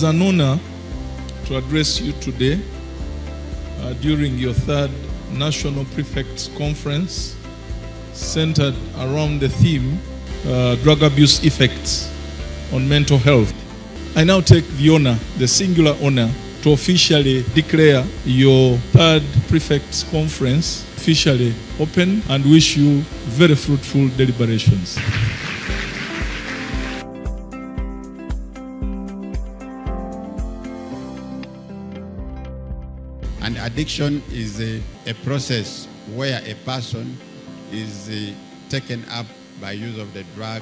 It's an honor to address you today during your third National Prefects Conference centered around the theme drug abuse effects on mental health. I now take the honor, the singular honor, to officially declare your third Prefects Conference officially open and wish you very fruitful deliberations. And addiction is a process where a person is taken up by use of the drug,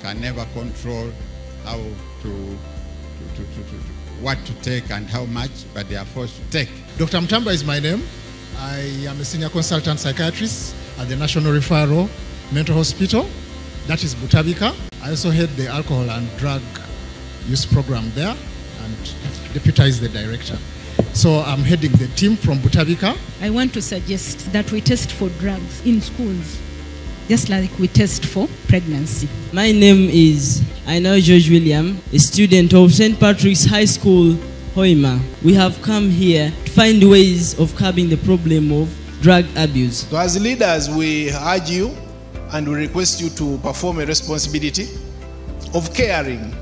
can never control how what to take and how much, but they are forced to take. Dr. Mtamba is my name. I am a senior consultant psychiatrist at the National Referral Mental Hospital. That is Butabika. I also head the alcohol and drug use program there and deputize the director. So I'm heading the team from Butabika. I want to suggest that we test for drugs in schools, just like we test for pregnancy. My name is Aina George William, a student of St. Patrick's High School, Hoima. We have come here to find ways of curbing the problem of drug abuse. So as leaders, we urge you and we request you to perform a responsibility of caring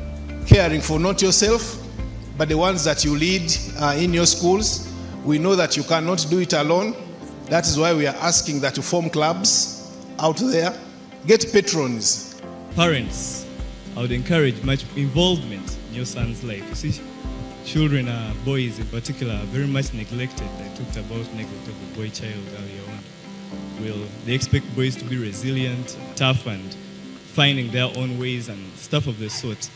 for not yourself, but the ones that you lead in your schools. We know that you cannot do it alone. That is why we are asking that you form clubs out there, get patrons. Parents, I would encourage much involvement in your son's life. You see, children, boys in particular, are very much neglected. I talked about neglect of the boy child earlier on. Well, they expect boys to be resilient, tough, and finding their own ways and stuff of the sort.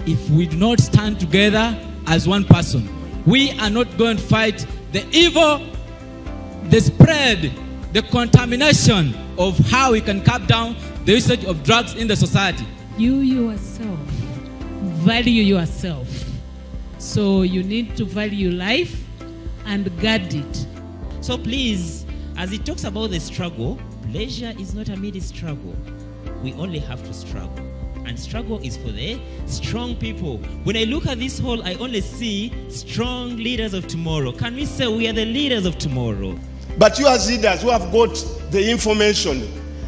If we do not stand together as one person, we are not going to fight the evil, the spread, the contamination of how we can cut down the usage of drugs in the society. You yourself, value yourself. So you need to value life and guard it. So please, as it talks about the struggle, pleasure is not a mere struggle. We only have to struggle. And struggle is for the strong people. When I look at this hall, I only see strong leaders of tomorrow. Can we say we are the leaders of tomorrow? But you as leaders who have got the information,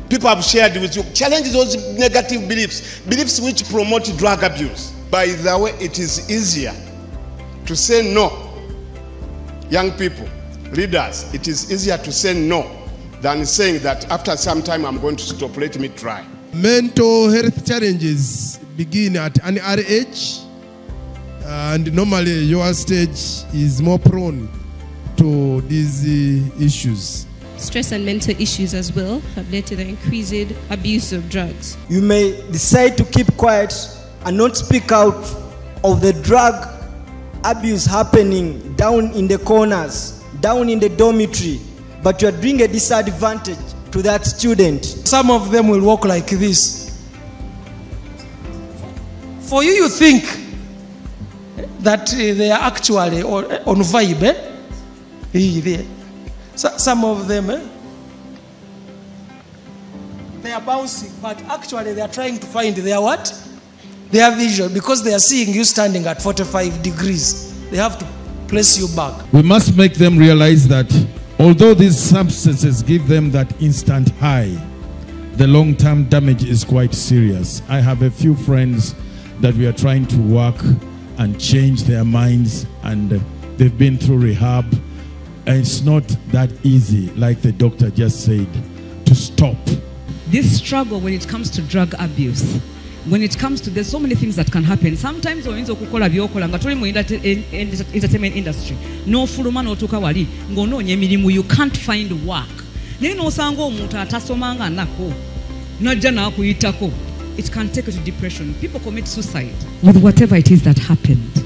people have shared with you, challenge those negative beliefs which promote drug abuse. By the way, it is easier to say no. Young people, leaders, it is easier to say no than saying that after some time I'm going to stop, let me try. Mental health challenges begin at an early age, and normally your stage is more prone to these issues. Stress and mental issues as well have led to the increased abuse of drugs. You may decide to keep quiet and not speak out of the drug abuse happening down in the corners, down in the dormitory, but you are doing a disadvantage to that student. Some of them will walk like this. For you, you think that they are actually on vibe. So, some of them, they are bouncing, but actually they are trying to find their what? Their vision, because they are seeing you standing at 45 degrees. They have to place you back. We must make them realize that although these substances give them that instant high, the long-term damage is quite serious. I have a few friends that we are trying to work and change their minds, and they've been through rehab. And it's not that easy, like the doctor just said, to stop. This struggle when it comes to drug abuse, when it comes to, there's so many things that can happen. Sometimes when you entertainment industry, no fuluma no tuka wali, ngono nyemirimu, you can't find work. Neno sango muta atasomanga nako, najana kuitako. It can take you to depression. People commit suicide with whatever it is that happened.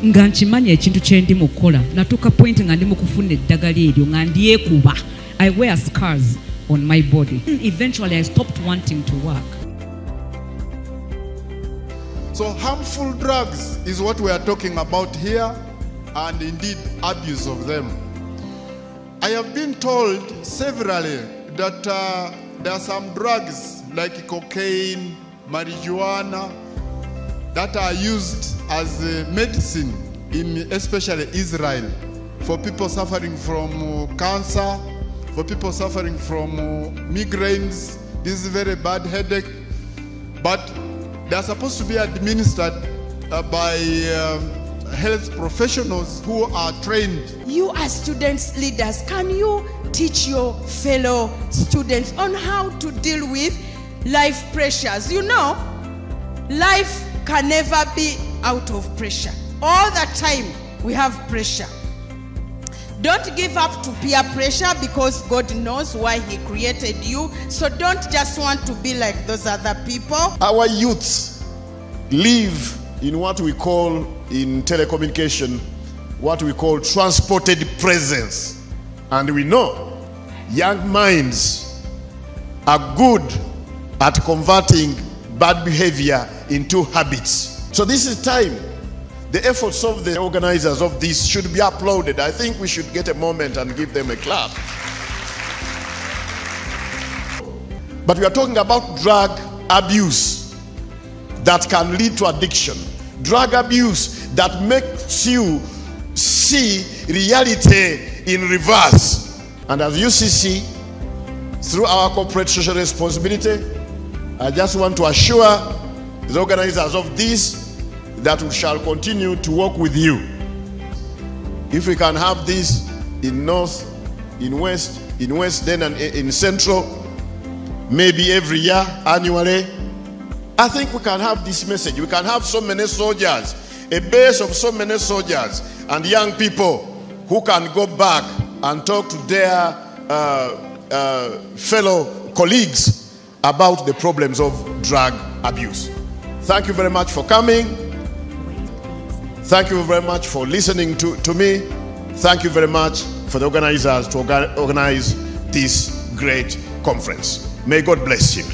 Nganchimanya ekintu kyendi mukola natuka point nga ndi mukufuna eddagala eryo nga ndyekuba. I wear scars on my body. Eventually I stopped wanting to work. So harmful drugs is what we are talking about here, and indeed abuse of them. I have been told severally that there are some drugs like cocaine, marijuana, that are used as medicine in especially Israel for people suffering from cancer, for people suffering from migraines. This is a very bad headache, but they are supposed to be administered by health professionals who are trained. You as students leaders, can you teach your fellow students on how to deal with life pressures? You know, life can never be out of pressure. All the time we have pressure. Don't give up to peer pressure, because God knows why He created you. So don't just want to be like those other people. Our youths live in what we call in telecommunication, what we call transported presence. And we know young minds are good at converting bad behavior into habits. So this is time. The efforts of the organizers of this should be applauded. I think we should get a moment and give them a clap. But we are talking about drug abuse that can lead to addiction. Drug abuse that makes you see reality in reverse. And as UCC, through our corporate social responsibility, I just want to assure the organizers of this that we shall continue to work with you. If we can have this in North, in West, then and in Central, maybe every year, annually, I think we can have this message. We can have so many soldiers, a base of so many soldiers and young people who can go back and talk to their fellow colleagues about the problems of drug abuse. Thank you very much for coming. Thank you very much for listening to me. Thank you very much for the organizers to organize this great conference. May God bless you.